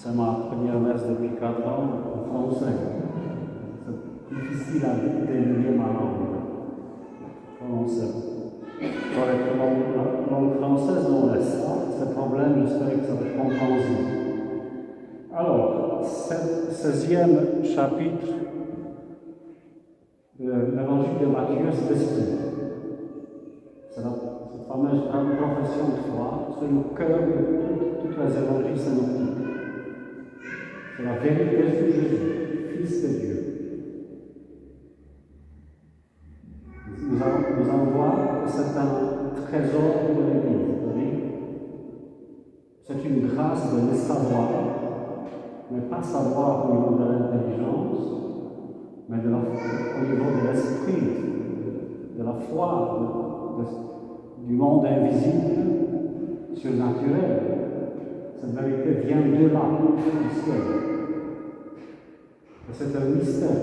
C'est ma première messe depuis 4 ans en français. C'est difficile à délier ma langue. Français. Correctement, la langue française, on laisse ça. Ce problème, j'espère que ça va être compréhensible. Alors, 16e chapitre de l'évangile de Matthieu, c'est ceci. C'est cette fameuse profession de foi, c'est le cœur de toutes les évangiles synoptiques. C'est la vérité sur Jésus, Fils de Dieu. Nous allons voir que c'est un trésor de l'Église. C'est une grâce de le savoir, mais pas savoir au niveau de l'intelligence, mais au niveau de l'esprit, de la foi, du monde invisible, surnaturel. Cette vérité vient de là, du ciel. Et c'est un mystère.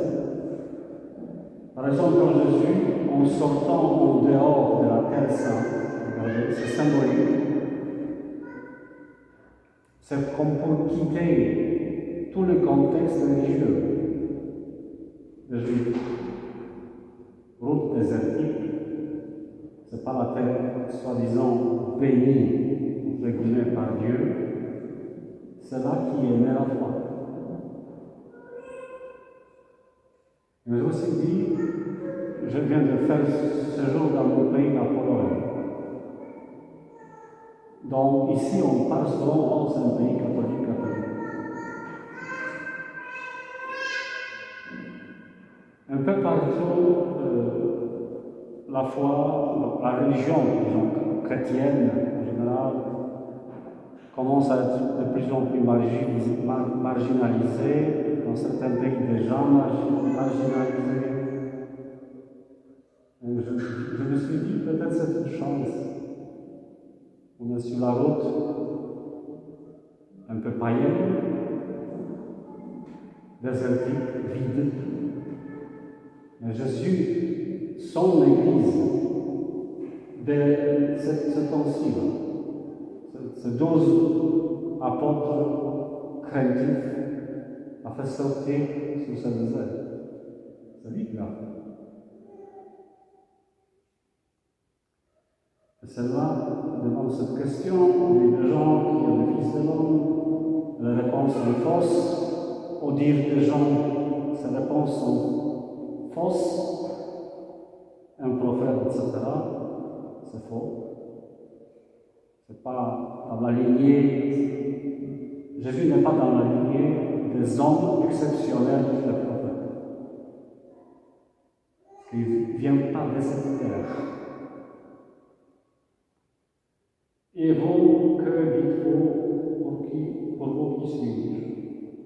Par exemple, quand Jésus, en sortant au dehors de la terre sainte, regardez, c'est symbolique. C'est comme pour quitter tout le contexte religieux de Juifs. Route désertique, ce n'est pas la terre soi-disant bénie, entre guillemets, par Dieu. C'est là qui est né la foi. Mais aussi dit, je viens de faire ce jour dans mon pays, la Pologne. Donc ici, on parle souvent, c'est un pays catholique. Un peu partout, la foi, la religion, disons, chrétienne en général, commence à être de plus en plus marginalisée. Dans certains pays, des gens marginalisés. Je me suis dit, peut-être c'est une chance. On est sur la route un peu païenne, désertique, vide. Mais Jésus, son Église, dès ce temps-ci, ces 12 apôtres craintifs, a fait sortir sur ce désert. C'est lui qui l'a fait. Et c'est là, devant cette question, il y a des gens qui ont le Fils de l'homme, les réponses sont fausses. Au dire des gens, ces réponses sont fausses. Un prophète, etc. C'est faux. C'est pas dans la lignée. Jésus n'est pas dans la lignée des hommes exceptionnels des prophètes. Il ne vient pas de cette terre. Et vous, que dites-vous pour vous qui suis-je?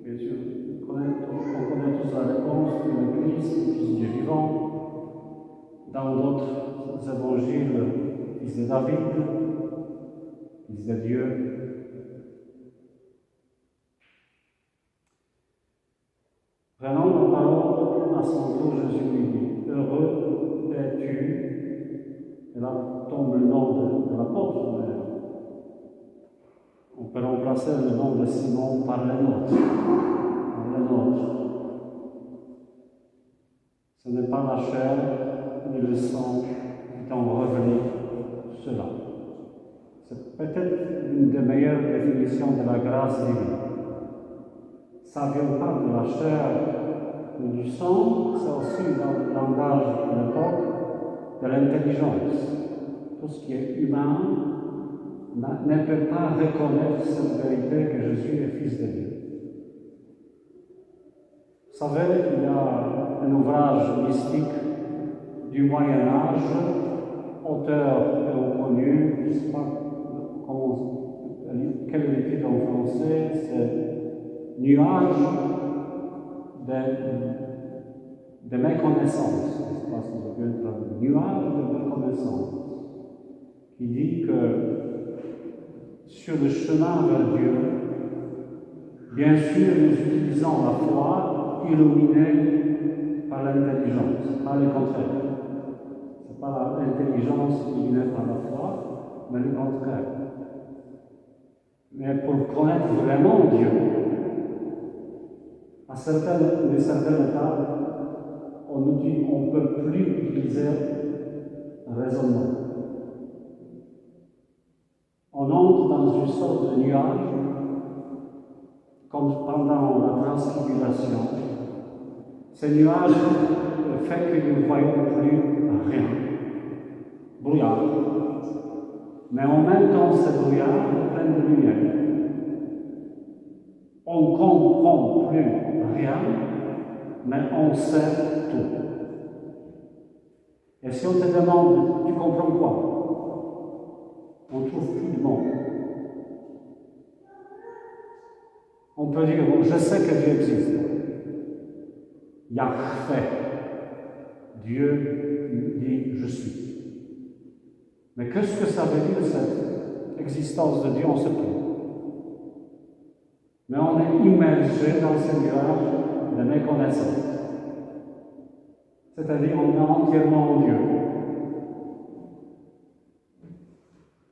Bien sûr, on connaît tous la réponse que le Christ, le Fils du vivant. Dans d'autres évangiles, Fils de David, Fils de Dieu. Prenons la parole à son tour, Jésus lui dit, heureux es-tu, et là tombe le nom de l'apôtre, mais on peut remplacer le nom de Simon par le nôtre. Ce n'est pas la chair ni le sang qui t'ont révélé cela. C'est peut-être une des meilleures définitions de la grâce divine. Ça ne vient pas de la chair ou du sang, c'est aussi dans le langage de l'époque de l'intelligence. Tout ce qui est humain ne peut pas reconnaître cette vérité que Jésus est Fils de Dieu. Vous savez, il y a un ouvrage mystique du Moyen-Âge, auteur reconnu, je ne sais pas quel est le titre en français, c'est Nuage de méconnaissance, je ne sais pas si vous pouvez traduire, Nuage de méconnaissance, qui dit que sur le chemin vers Dieu, bien sûr, nous utilisons la foi illuminée par l'intelligence, pas le contraire. Ce n'est pas l'intelligence illuminée par la foi, mais le contraire. Mais pour connaître vraiment Dieu, une certaine étape, on nous dit qu'on ne peut plus utiliser le raisonnement. On entre dans une sorte de nuage, comme pendant la transfiguration. Ce nuage fait que nous ne voyons plus rien. Brouillard. Mais en même temps, ce brouillard est plein de lumière. On ne comprend plus rien, mais on sait tout. Et si on te demande, tu comprends quoi? On ne trouve plus de mots. On peut dire, bon, je sais que Dieu existe. Yahvé. Dieu dit, je suis. Mais qu'est-ce que ça veut dire, cette existence de Dieu? On ne sait plus. Mais on est immergé dans ce nuage de méconnaissance. C'est-à-dire, on est entièrement en Dieu.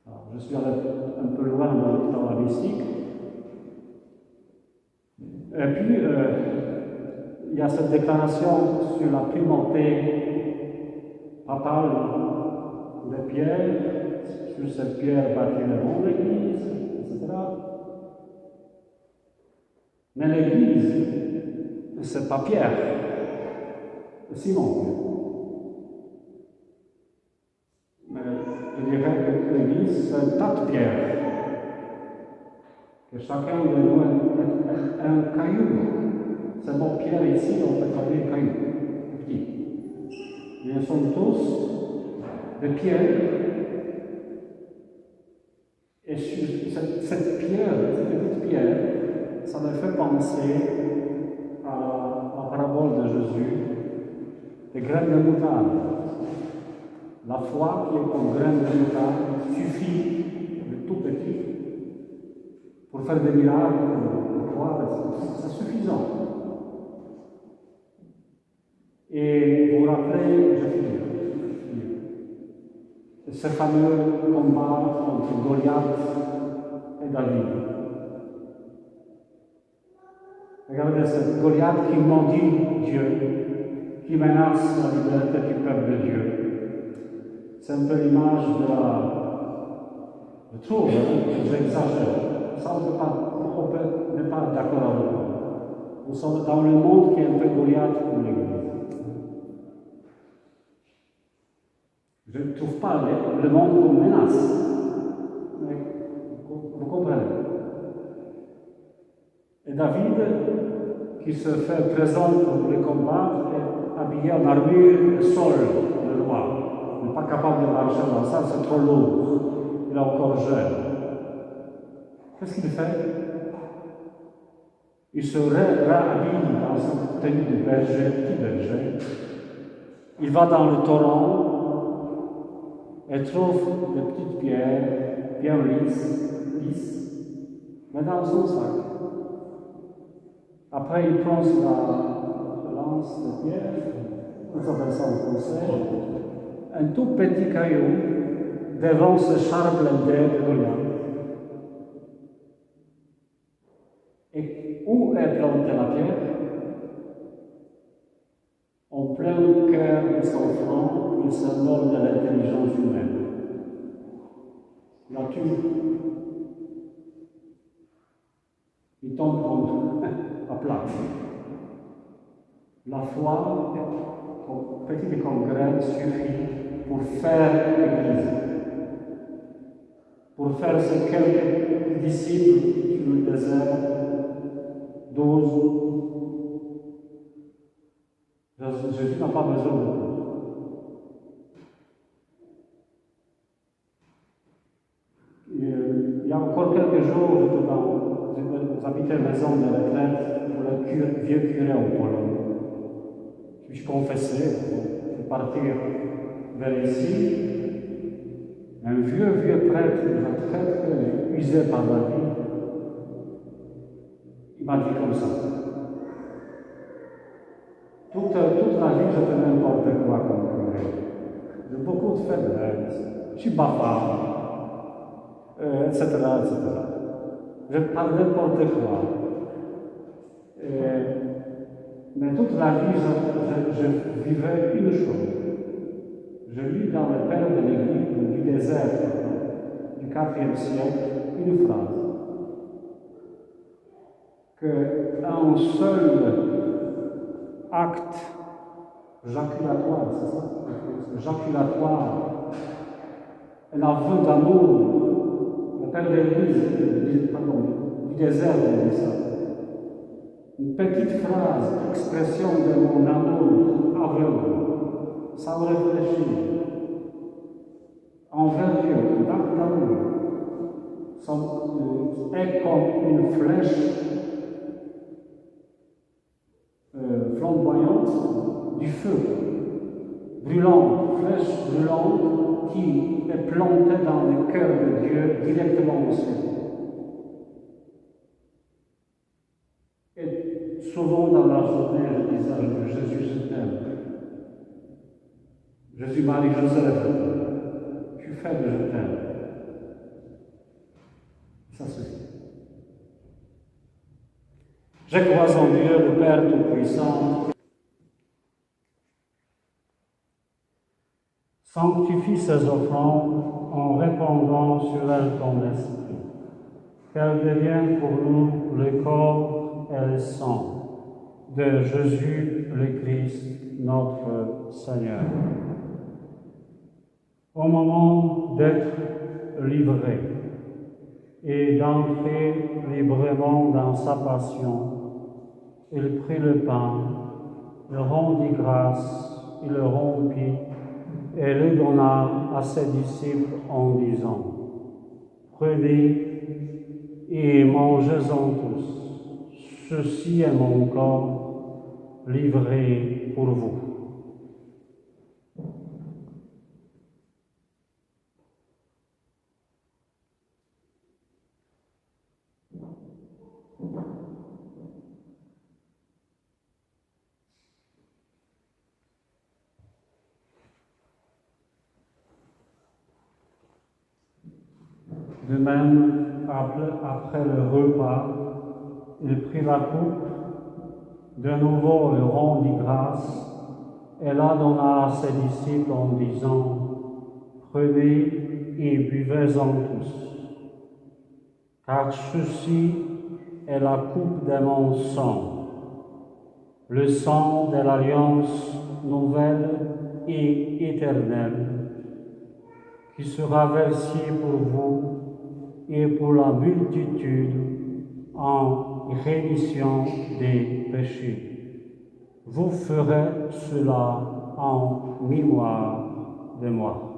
Alors, je suis allé un peu loin dans la mystique. Et puis, il y a cette déclaration sur la primauté papale de Pierre, sur cette pierre bâtiront l'Église, etc. Mais l'Église, c'est pas Pierre, c'est Simon. Mais je dirais que l'Église, c'est un tas de pierres. Que chacun de nous est un caillou. C'est mon pierre ici, on peut traduire caillou. Petit. Ils sont tous de pierre. Et sur cette pierre, cette petite pierre, ça me fait penser à la parabole de Jésus, des graines de moutarde. La foi qui est comme graine de moutarde suffit, de tout petit, pour faire des miracles, pour croire, c'est suffisant. Et vous vous rappelez, je finis, ce fameux combat entre Goliath et David. Regardez, c'est Goliath qui maudit Dieu, qui menace la liberté du peuple de Dieu. C'est un peu l'image de la... Je trouve, j'exagère. Ça, on n'est pas d'accord avec moi. Nous sommes dans le monde qui est un peu Goliath pour l'Église. Je ne trouve pas le monde comme menace. Mais vous comprenez. Et David, qui se fait présent pour le combattre, est habillé en armure de sol, le roi. Il n'est pas capable de marcher dans ça, c'est trop lourd. Il est encore jeune. Qu'est-ce qu'il fait? Il se réhabille dans sa tenue de berger, petit berger. Il va dans le torrent et trouve des petites pierres bien lisses, mais dans son sac. Après, il prend sa lance de pierre, on s'appelle ça en français, un tout petit caillou devant ce char blindé de Goliath. Et où est plantée la pierre? En plein cœur de son front, le symbole de l'intelligence humaine. La tue. Il tombe à plat. La foi, petite comme graine, suffit pour faire l'Église. Pour faire ce quelques disciples sur le désert, 12. Jésus n'a pas besoin de tout. Il y a encore quelques jours, j'habitais une maison de retraite pour le vieux curé en Pologne. Je me suis confessé pour partir vers ici. Un vieux prêtre de retraite, usé par la vie, il m'a dit comme ça. Toute la vie, je fais n'importe quoi comme curé. J'ai beaucoup de faiblesses. Je suis bavard, etc., etc. Je parle n'importe quoi. Mais toute la vie, je vivais une chose. Je lis dans le Père de l'Église du désert du IVe siècle une phrase qu'un seul acte jaculatoire, c'est ça? Jaculatoire, un aveu d'amour, le Père de l'Église, du désert, dit ça. Une petite phrase, expression de mon amour aveugle, sans réfléchir, envers Dieu, un acte d'amour, est comme une flèche flamboyante du feu, brûlante, flèche brûlante qui est plantée dans le cœur de Dieu directement au ciel. Et souvent dans la journée, je disais à Jésus, je t'aime. Jésus, Marie, Joseph, je suis faible, je t'aime. Ça suffit. Je crois en Dieu, le Père Tout-Puissant. Sanctifie ces offrandes en répandant sur elles ton esprit, qu'elles deviennent pour nous le corps et le sang de Jésus le Christ, notre Seigneur. Au moment d'être livré et d'entrer librement dans sa passion, il prit le pain, le rendit grâce, il le rompit et le donna à ses disciples en disant: Prenez et mangez-en tous, ceci est mon corps livré pour vous. De même, après le repas, il prit la coupe, de nouveau il rendit grâce, et la donna à ses disciples en disant: Prenez et buvez-en tous, car ceci est la coupe de mon sang, le sang de l'alliance nouvelle et éternelle, qui sera versé pour vous et pour la multitude en rémission des péchés. Vous ferez cela en mémoire de moi.